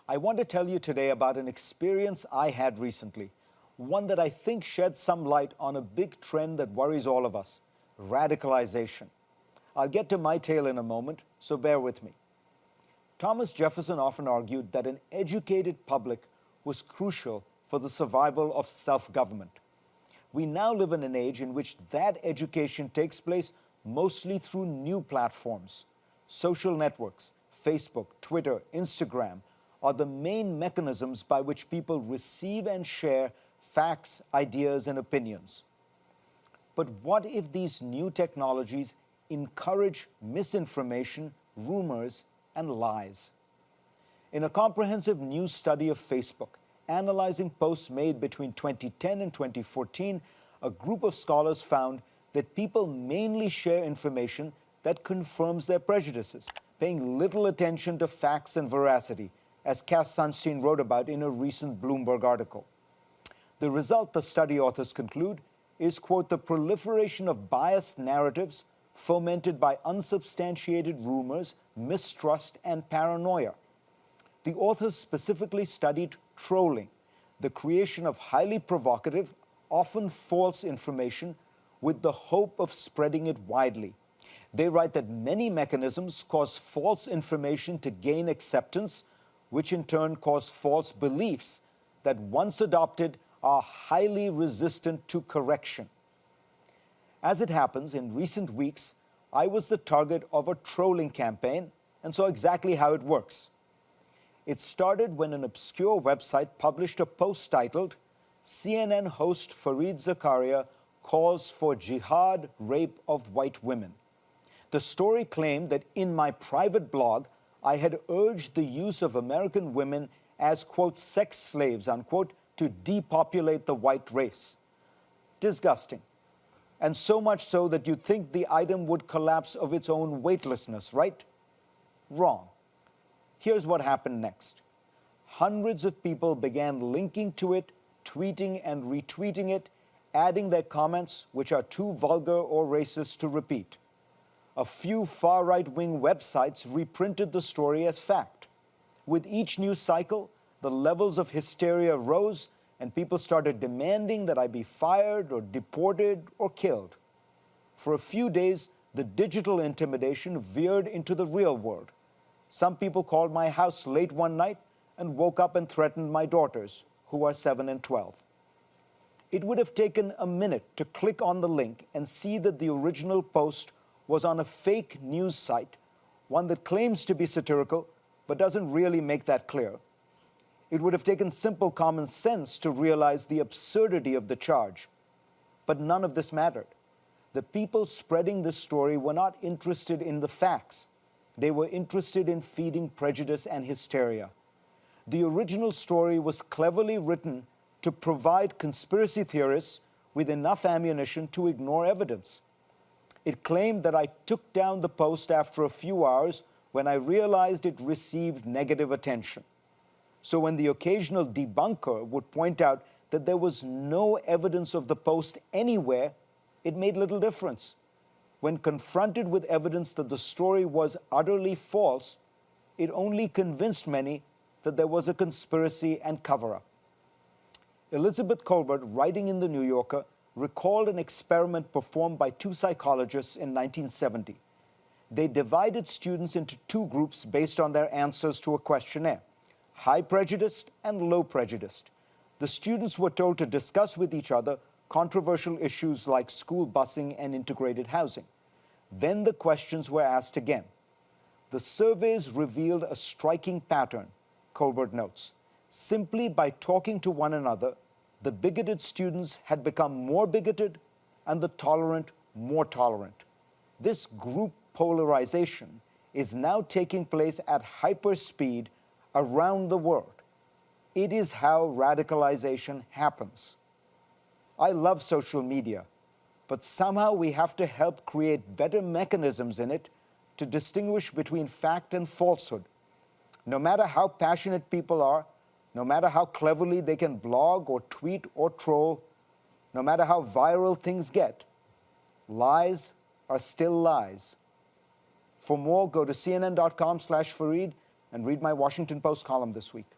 I want to tell you today about an experience I had recently, one that I think sheds some light on a big trend that worries all of us: radicalization. I'll get to my tale in a moment, so bear with me. Thomas Jefferson often argued that an educated public was crucial for the survival of self-government. We now live in an age in which that education takes place mostly through new platforms. Social networks, Facebook, Twitter, Instagram, are the main mechanisms by which people receive and share facts, ideas, and opinions. But what if these new technologies encourage misinformation, rumors, and lies? In a comprehensive new study of Facebook, analyzing posts made between 2010 and 2014, a group of scholars found that people mainly share information that confirms their prejudices, paying little attention to facts and veracity, as Cass Sunstein wrote about in a recent Bloomberg article. The result, the study authors conclude, is, quote, the proliferation of biased narratives fomented by unsubstantiated rumors, mistrust, and paranoia. The authors specifically studied trolling, the creation of highly provocative, often false information with the hope of spreading it widely. They write that many mechanisms cause false information to gain acceptance, which in turn cause false beliefs that once adopted are highly resistant to correction. As it happens, in recent weeks, I was the target of a trolling campaign and saw exactly how it works. It started when an obscure website published a post titled, "CNN host Fareed Zakaria calls for jihad rape of white women." The story claimed that in my private blog, I had urged the use of American women as, quote, sex slaves, unquote, to depopulate the white race. Disgusting. And so much so that you'd think the item would collapse of its own weightlessness, right? Wrong. Here's what happened next. Hundreds of people began linking to it, tweeting and retweeting it, adding their comments, which are too vulgar or racist to repeat. A few far-right-wing websites reprinted the story as fact. With each news cycle, the levels of hysteria rose, and people started demanding that I be fired or deported or killed. For a few days, the digital intimidation veered into the real world. Some people called my house late one night and woke up and threatened my daughters, who are 7 and 12. It would have taken a minute to click on the link and see that the original post was on a fake news site, one that claims to be satirical but doesn't really make that clear. It would have taken simple common sense to realize the absurdity of the charge. But none of this mattered. The people spreading this story were not interested in the facts. They were interested in feeding prejudice and hysteria. The original story was cleverly written to provide conspiracy theorists with enough ammunition to ignore evidence. It claimed that I took down the post after a few hours when I realized it received negative attention. So when the occasional debunker would point out that there was no evidence of the post anywhere, it made little difference. When confronted with evidence that the story was utterly false, it only convinced many that there was a conspiracy and cover-up. Elizabeth Kolbert, writing in The New Yorker, recalled an experiment performed by two psychologists in 1970. They divided students into two groups based on their answers to a questionnaire: high prejudiced and low prejudiced. The students were told to discuss with each other controversial issues like school busing and integrated housing. Then the questions were asked again. The surveys revealed a striking pattern, Kolbert notes. Simply by talking to one another, the bigoted students had become more bigoted and the tolerant more tolerant. This group polarization is now taking place at hyperspeed around the world. It is how radicalization happens. I love social media, but somehow we have to help create better mechanisms in it to distinguish between fact and falsehood. No matter how passionate people are, no matter how cleverly they can blog or tweet or troll, no matter how viral things get, lies are still lies. For more, go to cnn.com/Fareed and read my Washington Post column this week.